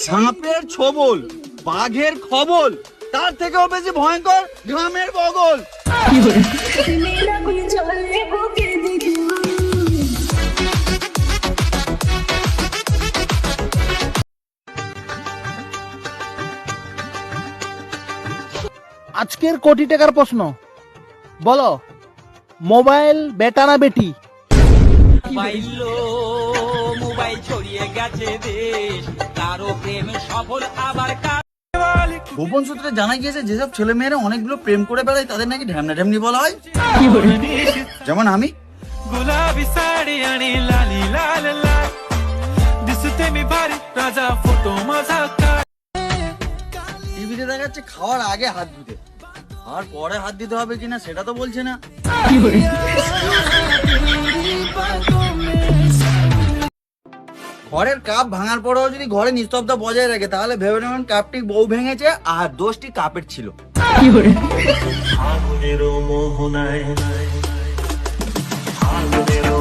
সাপের ছোবল, বাঘের খবল, তার থেকেও বেশি ভয়ঙ্কর ঘামের বগল। আজকের কোটি টাকার প্রশ্ন, বলো মোবাইল বেটা না বেটি? মোবাইল ছড়িয়ে গেছে দেশ, কারো প্রেম সফল আবার গোপন সূত্রে জানা গিয়েছে যেসব ছেলে মেয়েরা অনেকগুলো প্রেম করে বেড়ায় তাদের নাকি ঢ্যামনা ঢ্যামনি বলা হয়। যেমন আমি। गुलाबी साडी आणि लाली लाल लाल दिसते मी भारी राजा फोटो माझा काढ টিভিতে দেখাচ্ছে খাওয়ার আগে হাত ধুতে, আর পরে হাত দিতে হবে কিনা সেটা তো বলছে না। ঘরের কাপ ভাঙার পরেও যদি ঘরে নিস্তব্ধতা বজায় রাখে তাহলে ভেবে নেবেন কাপটি বউ ভেঙেছে আর দোষটি কাপের ছিল। আগুনেরও মোহনায় আগুনেরও